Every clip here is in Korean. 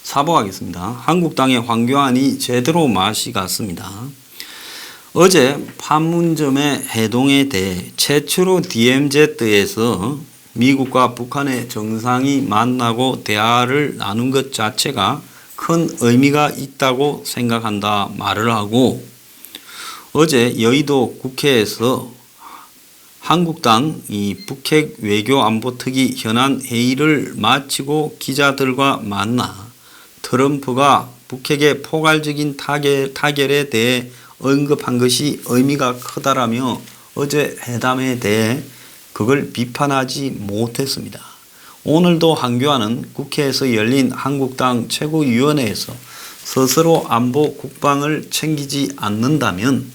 사보하겠습니다. 한국당의 황교안이 제대로 맛이 갔습니다. 어제 판문점의 해동에 대해 최초로 DMZ에서 미국과 북한의 정상이 만나고 대화를 나눈 것 자체가 큰 의미가 있다고 생각한다 말을 하고, 어제 여의도 국회에서 한국당 북핵 외교안보특위 현안 회의를 마치고 기자들과 만나 트럼프가 북핵의 포괄적인 타결에 대해 언급한 것이 의미가 크다라며 어제 회담에 대해 그걸 비판하지 못했습니다. 오늘도 한교안은 국회에서 열린 한국당 최고위원회에서 스스로 안보 국방을 챙기지 않는다면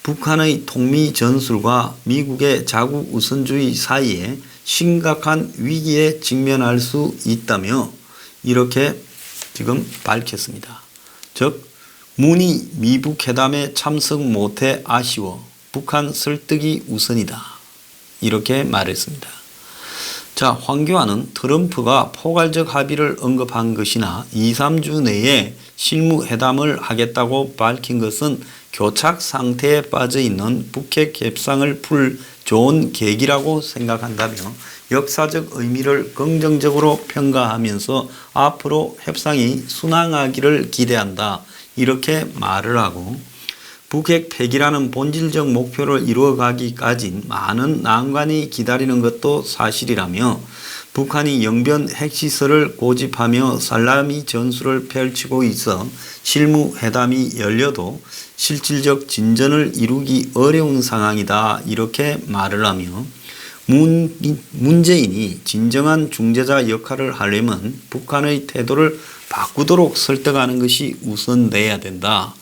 북한의 통미 전술과 미국의 자국 우선주의 사이에 심각한 위기에 직면할 수 있다며 이렇게 지금 밝혔습니다. 즉 문이 미북 회담에 참석 못해 아쉬워 북한 설득이 우선이다. 이렇게 말했습니다. 자, 황교안은 트럼프가 포괄적 합의를 언급한 것이나 2, 3주 내에 실무 회담을 하겠다고 밝힌 것은 교착 상태에 빠져 있는 북핵 협상을 풀 좋은 계기라고 생각한다며 역사적 의미를 긍정적으로 평가하면서 앞으로 협상이 순항하기를 기대한다. 이렇게 말을 하고, 북핵 폐기라는 본질적 목표를 이루어가기까지 많은 난관이 기다리는 것도 사실이라며 북한이 영변 핵시설을 고집하며 살라미 전술을 펼치고 있어 실무 회담이 열려도 실질적 진전을 이루기 어려운 상황이다. 이렇게 말을 하며 문재인이 진정한 중재자 역할을 하려면 북한의 태도를 바꾸도록 설득하는 것이 우선돼야 된다.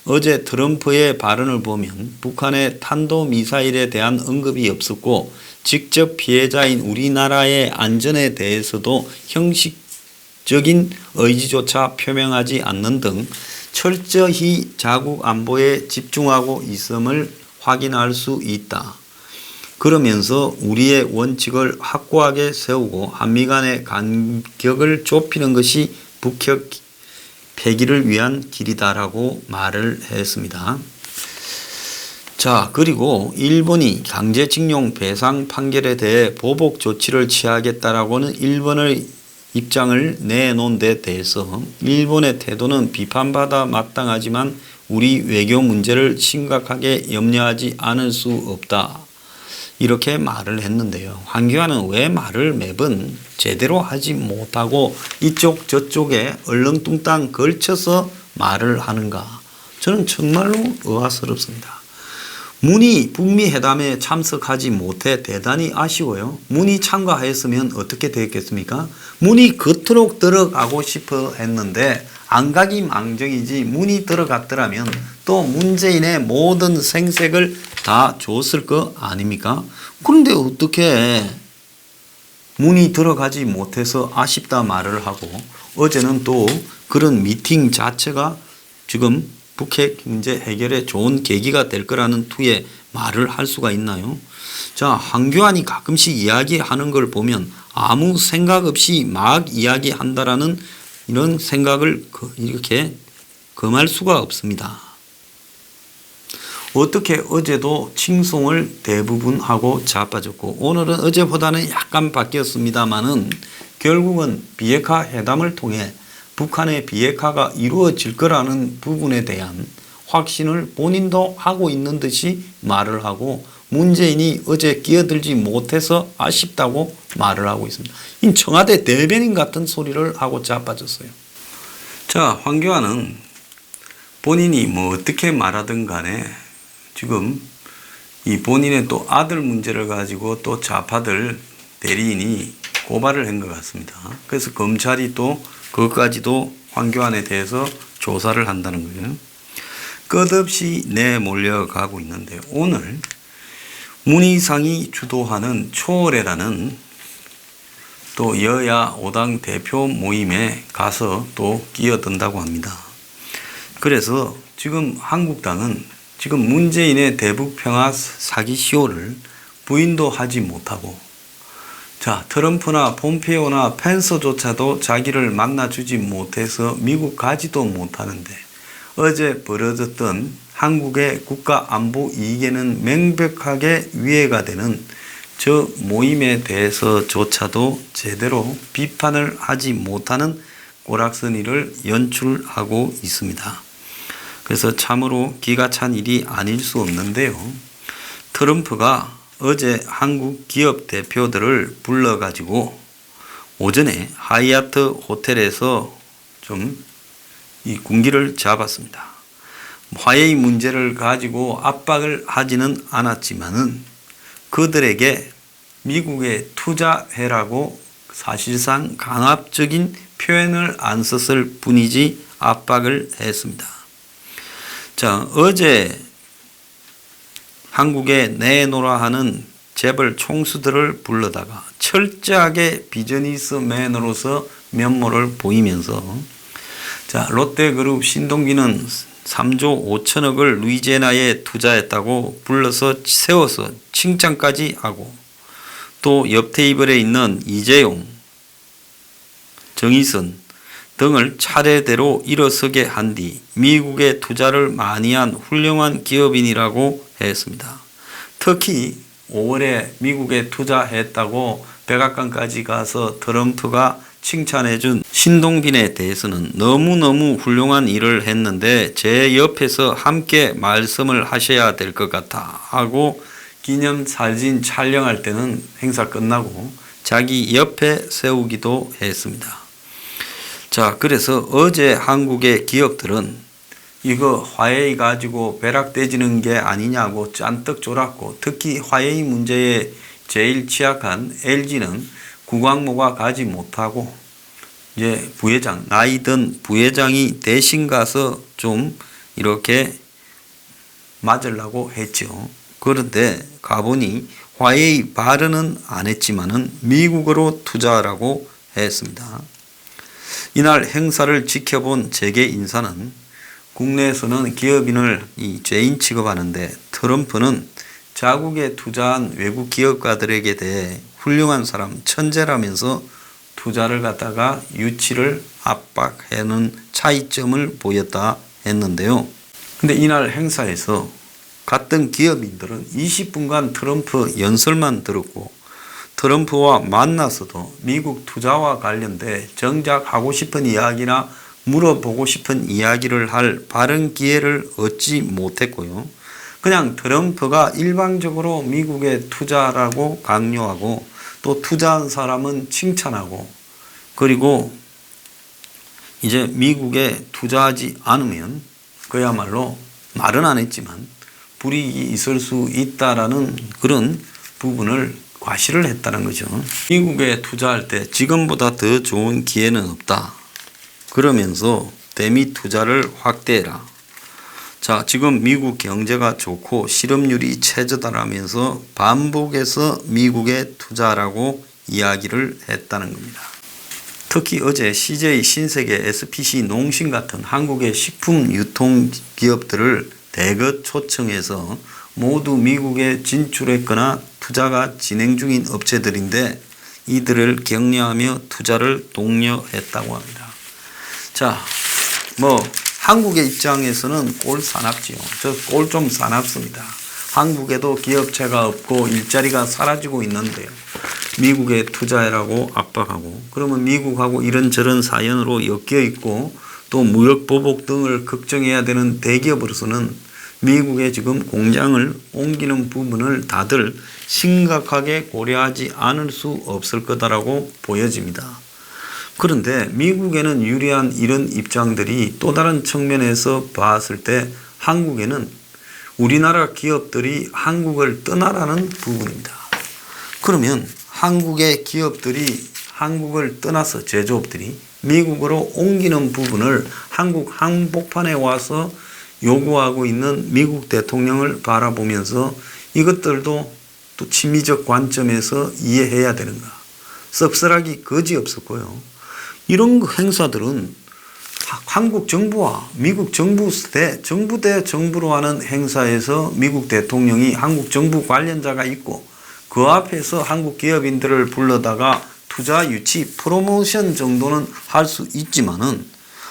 어제 트럼프의 발언을 보면 북한의 탄도미사일에 대한 언급이 없었고 직접 피해자인 우리나라의 안전에 대해서도 형식적인 의지조차 표명하지 않는 등 철저히 자국 안보에 집중하고 있음을 확인할 수 있다. 그러면서 우리의 원칙을 확고하게 세우고 한미 간의 간격을 좁히는 것이 북핵 폐기를 위한 길이다라고 말을 했습니다. 자, 그리고 일본이 강제징용 배상 판결에 대해 보복 조치를 취하겠다라고는 일본의 입장을 내놓은 데 대해서 일본의 태도는 비판받아 마땅하지만 우리 외교 문제를 심각하게 염려하지 않을 수 없다. 이렇게 말을 했는데요. 황교안은 왜 말을 매번 제대로 하지 못하고 이쪽 저쪽에 얼렁뚱땅 걸쳐서 말을 하는가? 저는 정말로 의아스럽습니다. 문이 북미 회담에 참석하지 못해 대단히 아쉬워요. 문이 참가했으면 어떻게 됐겠습니까? 문이 겉으로 들어가고 싶어 했는데 안 가기 망정이지 문이 들어갔더라면 또 문재인의 모든 생색을 다 줬을 거 아닙니까? 그런데 어떻게 문이 들어가지 못해서 아쉽다 말을 하고 어제는 또 그런 미팅 자체가 지금 북핵 문제 해결에 좋은 계기가 될 거라는 투에 말을 할 수가 있나요? 자, 황교안이 가끔씩 이야기하는 걸 보면 아무 생각 없이 막 이야기한다라는 이런 생각을 이렇게 금할 수가 없습니다. 어떻게 어제도 칭송을 대부분 하고 자빠졌고 오늘은 어제보다는 약간 바뀌었습니다만은 결국은 비핵화 회담을 통해 북한의 비핵화가 이루어질 거라는 부분에 대한 확신을 본인도 하고 있는 듯이 말을 하고 문재인이 어제 끼어들지 못해서 아쉽다고 말을 하고 있습니다. 이 청와대 대변인 같은 소리를 하고 자빠졌어요. 자, 황교안은 본인이 뭐 어떻게 말하든 간에 지금 이 본인의 또 아들 문제를 가지고 또 좌파들 대리인이 고발을 한 것 같습니다. 그래서 검찰이 또 그것까지도 황교안에 대해서 조사를 한다는 거예요. 끝없이 내몰려가고 있는데 오늘 문희상이 주도하는 초월회라는 또 여야 5당 대표 모임에 가서 또 끼어든다고 합니다. 그래서 지금 한국당은 지금 문재인의 대북평화 사기 시효를 부인도 하지 못하고 자, 트럼프나 폼페오나 펜서조차도 자기를 만나주지 못해서 미국 가지도 못하는데 어제 벌어졌던 한국의 국가 안보 이익에는 명백하게 위해가 되는 저 모임에 대해서조차도 제대로 비판을 하지 못하는 꼬락서니를 연출하고 있습니다. 그래서 참으로 기가 찬 일이 아닐 수 없는데요. 트럼프가 어제 한국 기업 대표들을 불러가지고 오전에 하얏트 호텔에서 좀 이 군기를 잡았습니다. 화웨이 문제를 가지고 압박을 하지는 않았지만은 그들에게 미국에 투자해라고 사실상 강압적인 표현을 안 썼을 뿐이지 압박을 했습니다. 자, 어제 한국에 내놓으라 하는 재벌 총수들을 불러다가 철저하게 비즈니스맨으로서 면모를 보이면서 자, 롯데그룹 신동기는 3조 5천억을 루이지애나에 투자했다고 불러서 세워서 칭찬까지 하고 또 옆 테이블에 있는 이재용, 정의선 등을 차례대로 일어서게 한 뒤 미국에 투자를 많이 한 훌륭한 기업인이라고 했습니다. 특히 5월에 미국에 투자했다고 백악관까지 가서 트럼프가 칭찬해준 신동빈에 대해서는 너무너무 훌륭한 일을 했는데 제 옆에서 함께 말씀을 하셔야 될 것 같아 하고 기념사진 촬영할 때는 행사 끝나고 자기 옆에 세우기도 했습니다. 자, 그래서 어제 한국의 기업들은 이거 화웨이 가지고 벼락대지는 게 아니냐고 짠떡 졸았고 특히 화웨이 문제에 제일 취약한 LG는 구광모가 가지 못하고 이제 부회장, 나이 든 부회장이 대신 가서 좀 이렇게 맞으려고 했죠. 그런데 가보니 화웨이 발언은 안 했지만은 미국으로 투자하라고 했습니다. 이날 행사를 지켜본 재계 인사는 국내에서는 기업인을 죄인 취급하는데 트럼프는 자국에 투자한 외국 기업가들에게 대해 훌륭한 사람, 천재라면서 투자를 갖다가 유치를 압박하는 차이점을 보였다 했는데요. 근데 이날 행사에서 갔던 기업인들은 20분간 트럼프 연설만 들었고 트럼프와 만나서도 미국 투자와 관련돼 정작 하고 싶은 이야기나 물어보고 싶은 이야기를 할 바른 기회를 얻지 못했고요. 그냥 트럼프가 일방적으로 미국에 투자라고 강요하고 또 투자한 사람은 칭찬하고 그리고 이제 미국에 투자하지 않으면 그야말로 말은 안 했지만 불이익이 있을 수 있다라는 그런 부분을 과시를 했다는 거죠. 미국에 투자할 때 지금보다 더 좋은 기회는 없다. 그러면서 대미 투자를 확대해라. 자, 지금 미국 경제가 좋고 실업률이 최저다라면서 반복해서 미국에 투자하라고 이야기를 했다는 겁니다. 특히 어제 CJ 신세계, SPC 농심 같은 한국의 식품 유통 기업들을 대거 초청해서 모두 미국에 진출했거나 투자가 진행 중인 업체들인데 이들을 격려하며 투자를 독려했다고 합니다. 자, 한국의 입장에서는 꼴 사납지요. 저 꼴 좀 사납습니다. 한국에도 기업체가 없고 일자리가 사라지고 있는데요. 미국에 투자해라고 압박하고 그러면 미국하고 이런저런 사연으로 엮여 있고 또 무역 보복 등을 걱정해야 되는 대기업으로서는 미국에 지금 공장을 옮기는 부분을 다들 심각하게 고려하지 않을 수 없을 거다라고 보여집니다. 그런데 미국에는 유리한 이런 입장들이 또 다른 측면에서 봤을 때 한국에는 우리나라 기업들이 한국을 떠나라는 부분입니다. 그러면 한국의 기업들이 한국을 떠나서 제조업들이 미국으로 옮기는 부분을 한국 한복판에 와서 요구하고 있는 미국 대통령을 바라보면서 이것들도 또 친미적 관점에서 이해해야 되는가. 씁쓸하기 거지없었고요. 이런 행사들은 한국 정부와 미국 정부 대 정부로 하는 행사에서 미국 대통령이 한국 정부 관련자가 있고 그 앞에서 한국 기업인들을 불러다가 투자 유치 프로모션 정도는 할 수 있지만은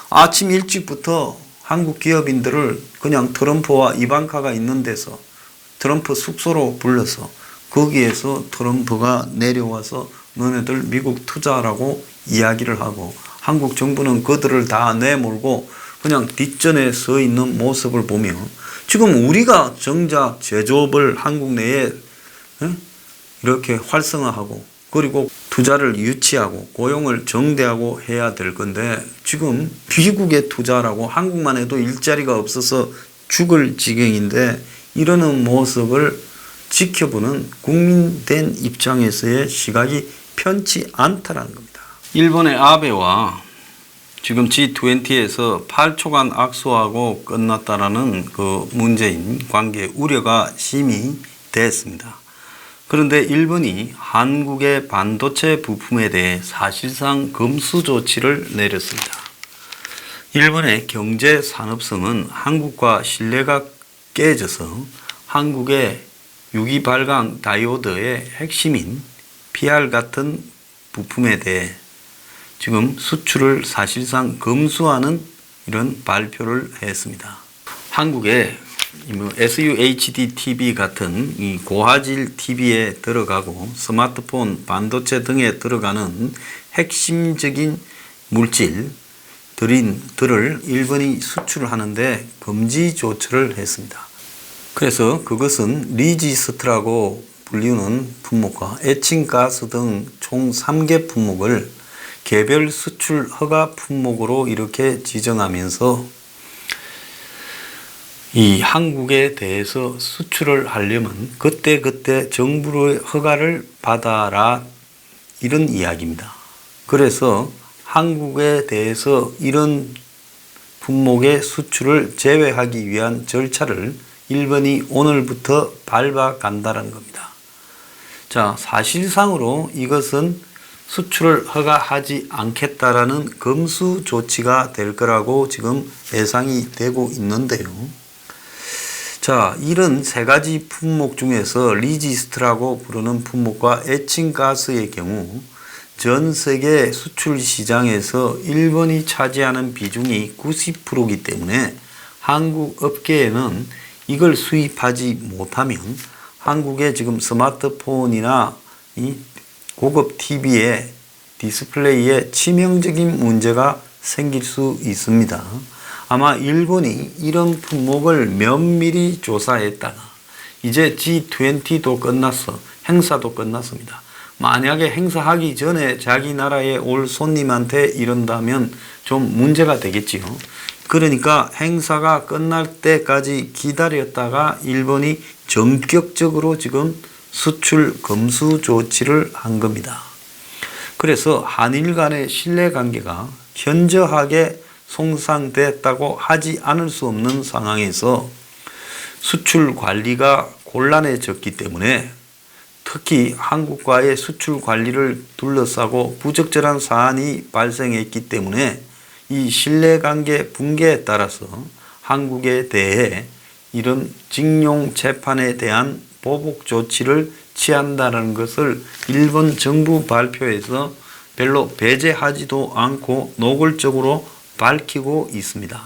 아침 일찍부터 한국 기업인들을 그냥 트럼프와 이방카가 있는 데서 트럼프 숙소로 불러서 거기에서 트럼프가 내려와서 너네들 미국 투자라고 이야기를 하고 한국 정부는 그들을 다 내몰고 그냥 뒷전에 서 있는 모습을 보며 지금 우리가 정작 제조업을 한국 내에 이렇게 활성화하고 그리고 투자를 유치하고 고용을 정대하고 해야 될 건데 지금 미국의 투자라고 한국만 해도 일자리가 없어서 죽을 지경인데 이러는 모습을 지켜보는 국민된 입장에서의 시각이 편치 않다라는 겁니다. 일본의 아베와 지금 G20에서 8초간 악수하고 끝났다라는 그 문재인 관계 우려가 심의됐습니다. 그런데 일본이 한국의 반도체 부품에 대해 사실상 금수 조치를 내렸습니다. 일본의 경제 산업성은 한국과 신뢰가 깨져서 한국의 유기발광 다이오드의 핵심인 PR 같은 부품에 대해 지금 수출을 사실상 금수하는 이런 발표를 했습니다. 한국의 SUHD TV 같은 이 고화질 TV에 들어가고 스마트폰, 반도체 등에 들어가는 핵심적인 물질들을 일본이 수출하는데 금지 조치를 했습니다. 그래서 그것은 리지스트라고 불리는 품목과 에칭가스 등 총 3개 품목을 개별 수출 허가 품목으로 이렇게 지정하면서 이 한국에 대해서 수출을 하려면 그때그때 정부의 허가를 받아라 이런 이야기입니다. 그래서 한국에 대해서 이런 품목의 수출을 제외하기 위한 절차를 일본이 오늘부터 밟아간다는 겁니다. 자, 사실상으로 이것은 수출을 허가하지 않겠다라는 금수 조치가 될 거라고 지금 예상이 되고 있는데요. 자, 이런 세 가지 품목 중에서 리지스트라고 부르는 품목과 에칭가스의 경우 전 세계 수출 시장에서 일본이 차지하는 비중이 90%이기 때문에 한국 업계에는 이걸 수입하지 못하면 한국의 지금 스마트폰이나 이 고급 TV의 디스플레이에 치명적인 문제가 생길 수 있습니다. 아마 일본이 이런 품목을 면밀히 조사했다가 이제 G20도 끝났어. 행사도 끝났습니다. 만약에 행사하기 전에 자기 나라에 올 손님한테 이런다면 좀 문제가 되겠지요. 그러니까 행사가 끝날 때까지 기다렸다가 일본이 전격적으로 지금 수출 금수 조치를 한 겁니다. 그래서 한일 간의 신뢰관계가 현저하게 손상됐다고 하지 않을 수 없는 상황에서 수출 관리가 곤란해졌기 때문에 특히 한국과의 수출 관리를 둘러싸고 부적절한 사안이 발생했기 때문에 이 신뢰관계 붕괴에 따라서 한국에 대해 이런 징용 재판에 대한 보복 조치를 취한다는 것을 일본 정부 발표에서 별로 배제하지도 않고 노골적으로 밝히고 있습니다.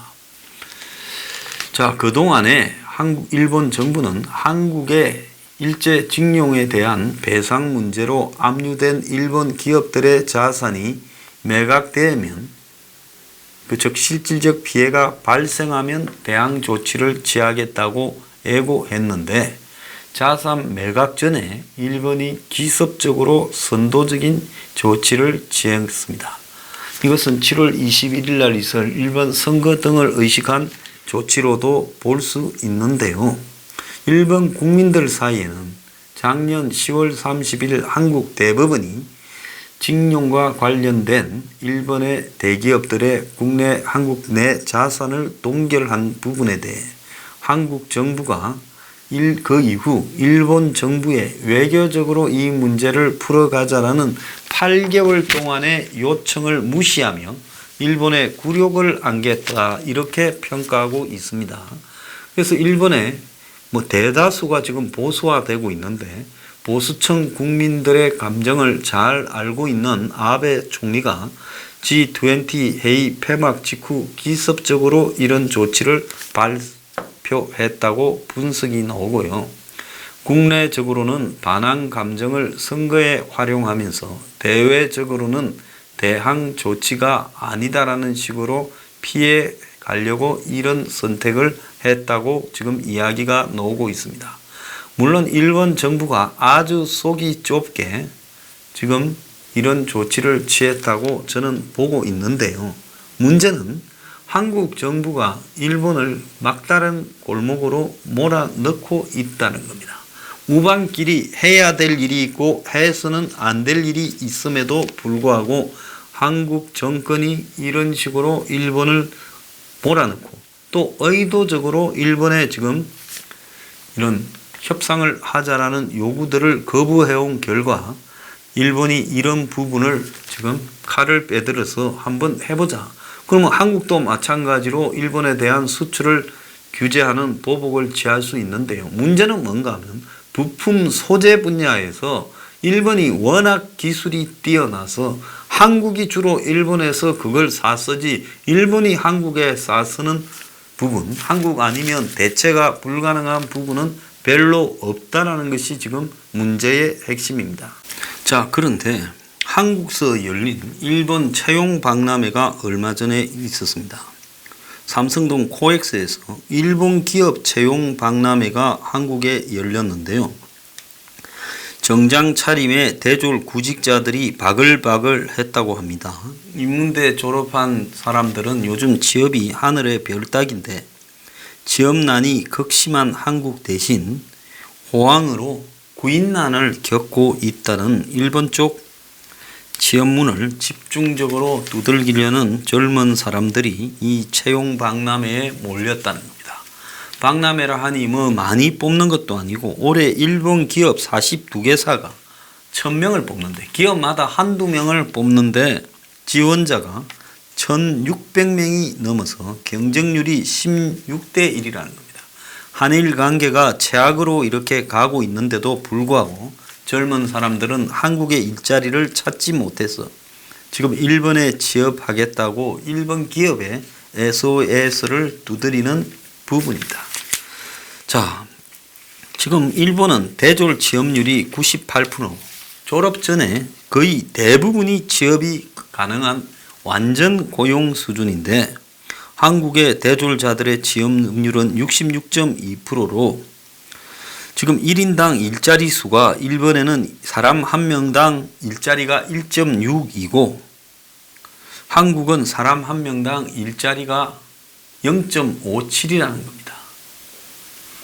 자, 그동안에 일본 정부는 한국의 일제 징용에 대한 배상 문제로 압류된 일본 기업들의 자산이 매각되면 즉 실질적 피해가 발생하면 대항 조치를 취하겠다고 예고했는데 자산 매각 전에 일본이 기습적으로 선도적인 조치를 취했습니다. 이것은 7월 21일 날 있을 일본 선거 등을 의식한 조치로도 볼 수 있는데요. 일본 국민들 사이에는 작년 10월 30일 한국 대법원이 징용과 관련된 일본의 대기업들의 국내 한국 내 자산을 동결한 부분에 대해 한국 정부가 그 이후 일본 정부에 외교적으로 이 문제를 풀어가자라는 8개월 동안의 요청을 무시하며 일본의 굴욕을 안겼다 이렇게 평가하고 있습니다. 그래서 일본의 대다수가 지금 보수화되고 있는데 보수층 국민들의 감정을 잘 알고 있는 아베 총리가 G20 회의 폐막 직후 기습적으로 이런 조치를 발표했다고 분석이 나오고요. 국내적으로는 반항 감정을 선거에 활용하면서 대외적으로는 대항 조치가 아니다라는 식으로 피해 가려고 이런 선택을 했다고 지금 이야기가 나오고 있습니다. 물론 일본 정부가 아주 속이 좁게 지금 이런 조치를 취했다고 저는 보고 있는데요. 문제는 한국 정부가 일본을 막다른 골목으로 몰아넣고 있다는 겁니다. 무방끼리 해야 될 일이 있고 해서는 안 될 일이 있음에도 불구하고 한국 정권이 이런 식으로 일본을 몰아넣고 또 의도적으로 일본에 지금 이런 협상을 하자라는 요구들을 거부해온 결과 일본이 이런 부분을 지금 칼을 빼들어서 한번 해보자. 그러면 한국도 마찬가지로 일본에 대한 수출을 규제하는 보복을 취할 수 있는데요. 문제는 뭔가 하면 부품 소재 분야에서 일본이 워낙 기술이 뛰어나서 한국이 주로 일본에서 그걸 사쓰지 일본이 한국에 사쓰는 부분, 한국 아니면 대체가 불가능한 부분은 별로 없다라는 것이 지금 문제의 핵심입니다. 자, 그런데 한국서 열린 일본 채용 박람회가 얼마 전에 있었습니다. 삼성동 코엑스에서 일본 기업 채용 박람회가 한국에 열렸는데요. 정장 차림에 대졸 구직자들이 바글바글 했다고 합니다. 인문대 졸업한 사람들은 요즘 취업이 하늘의 별 따기인데 취업난이 극심한 한국 대신 호황으로 구인난을 겪고 있다는 일본 쪽 취업문을 집중적으로 두들기려는 젊은 사람들이 이 채용 박람회에 몰렸다는 겁니다. 박람회라 하니 뭐 많이 뽑는 것도 아니고 올해 일본 기업 42개사가 1000명을 뽑는데 기업마다 한두 명을 뽑는데 지원자가 1600명이 넘어서 경쟁률이 16대 1이라는 겁니다. 한일 관계가 최악으로 이렇게 가고 있는데도 불구하고 젊은 사람들은 한국의 일자리를 찾지 못해서 지금 일본에 취업하겠다고 일본 기업에 SOS를 두드리는 부분입니다. 자, 지금 일본은 대졸 취업률이 98%, 졸업 전에 거의 대부분이 취업이 가능한 완전 고용 수준인데 한국의 대졸자들의 취업률은 66.2%로 지금 1인당 일자리 수가 일본에는 사람 한 명당 일자리가 1.6이고 한국은 사람 한 명당 일자리가 0.57이라는 겁니다.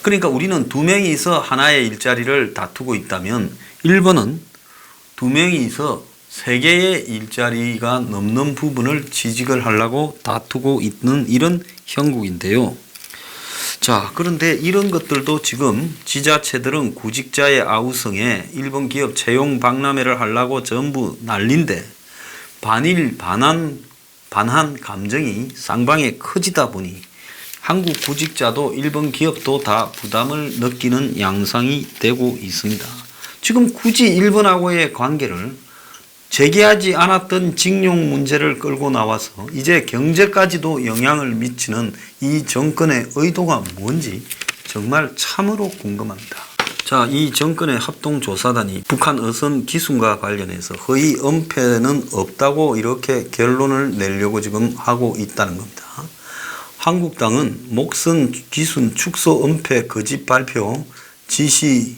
그러니까 우리는 두 명이서 하나의 일자리를 다투고 있다면 일본은 두 명이서 세 개의 일자리가 넘는 부분을 취직을 하려고 다투고 있는 이런 형국인데요. 자, 그런데 이런 것들도 지금 지자체들은 구직자의 아우성에 일본 기업 채용 박람회를 하려고 전부 난린데 반일 반한 감정이 쌍방에 커지다 보니 한국 구직자도 일본 기업도 다 부담을 느끼는 양상이 되고 있습니다. 지금 굳이 일본하고의 관계를 제기하지 않았던 징용 문제를 끌고 나와서 이제 경제까지도 영향을 미치는 이 정권의 의도가 뭔지 정말 참으로 궁금합니다. 자, 이 정권의 합동조사단이 북한 어선 기순과 관련해서 허위 은폐는 없다고 이렇게 결론을 내려고 지금 하고 있다는 겁니다. 한국당은 목선 기순 축소 은폐 거짓 발표 지시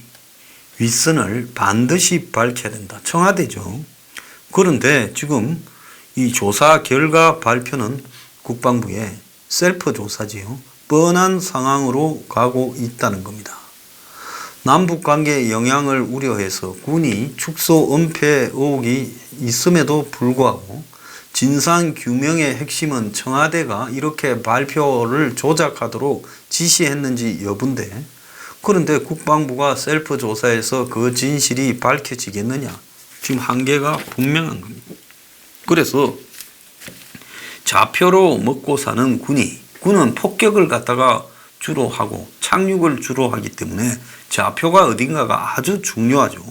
윗선을 반드시 밝혀야 된다. 청와대죠. 그런데 지금 이 조사 결과 발표는 국방부의 셀프 조사지요. 뻔한 상황으로 가고 있다는 겁니다. 남북관계에 영향을 우려해서 군이 축소 은폐 의혹이 있음에도 불구하고 진상규명의 핵심은 청와대가 이렇게 발표를 조작하도록 지시했는지 여부인데 그런데 국방부가 셀프 조사해서 그 진실이 밝혀지겠느냐? 지금 한계가 분명한 겁니다. 그래서 좌표로 먹고 사는 군은 폭격을 갖다가 주로 하고 착륙을 주로 하기 때문에 좌표가 어딘가가 아주 중요하죠.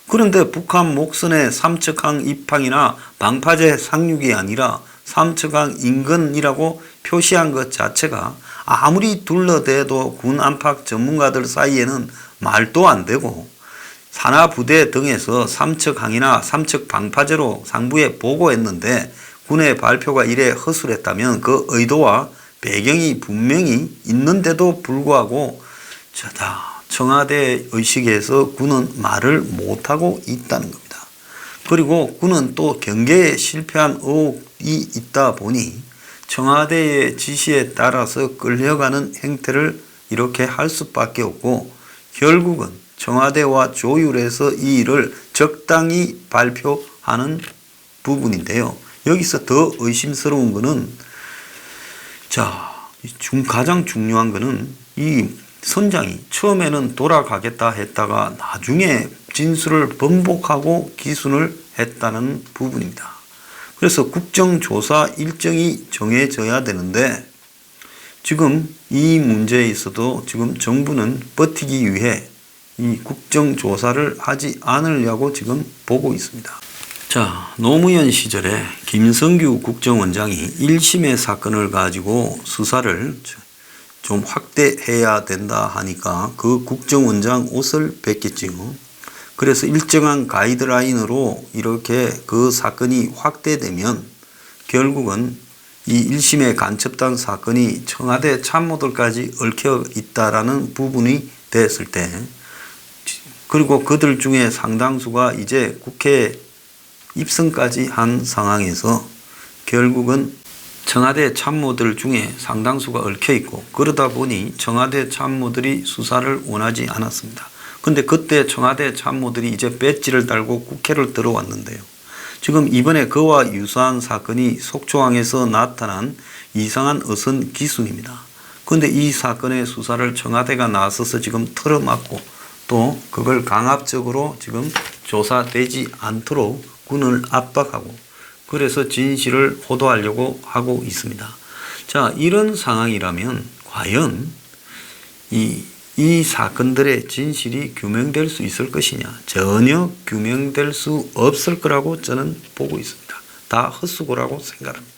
그런데 북한 목선의 삼척항 입항이나 방파제 상륙이 아니라 삼척항 인근이라고 표시한 것 자체가 아무리 둘러대도 군 안팎 전문가들 사이에는 말도 안 되고, 산하부대 등에서 삼척항이나 삼척 방파제로 상부에 보고했는데 군의 발표가 이래 허술했다면 그 의도와 배경이 분명히 있는데도 불구하고 청와대 의식에서 군은 말을 못하고 있다는 겁니다. 그리고 군은 또 경계에 실패한 의혹이 있다 보니 청와대의 지시에 따라서 끌려가는 행태를 이렇게 할 수밖에 없고, 결국은 청와대와 조율해서 이 일을 적당히 발표하는 부분인데요. 여기서 더 의심스러운 것은 가장 중요한 것은 이 선장이 처음에는 돌아가겠다 했다가 나중에 진술을 번복하고 기순을 했다는 부분입니다. 그래서 국정조사 일정이 정해져야 되는데 지금 이 문제에 있어도 지금 정부는 버티기 위해 이 국정조사를 하지 않으려고 지금 보고 있습니다. 노무현 시절에 김성규 국정원장이 1심의 사건을 가지고 수사를 좀 확대해야 된다 하니까 그 국정원장 옷을 뺏겼지요. 그래서 일정한 가이드라인으로 이렇게 그 사건이 확대되면 결국은 이 1심의 간첩단 사건이 청와대 참모들까지 얽혀 있다라는 부분이 됐을 때, 그리고 그들 중에 상당수가 이제 국회에 입성까지 한 상황에서 결국은 청와대 참모들 중에 상당수가 얽혀 있고, 그러다 보니 청와대 참모들이 수사를 원하지 않았습니다. 근데 그때 청와대 참모들이 이제 배지를 달고 국회를 들어왔는데요. 지금 이번에 그와 유사한 사건이 속초항에서 나타난 이상한 어선 기순입니다. 그런데 이 사건의 수사를 청와대가 나서서 지금 틀어막고 또 그걸 강압적으로 지금 조사되지 않도록 군을 압박하고, 그래서 진실을 호도하려고 하고 있습니다. 이런 상황이라면 과연 이 사건들의 진실이 규명될 수 있을 것이냐? 전혀 규명될 수 없을 거라고 저는 보고 있습니다. 다 헛수고라고 생각합니다.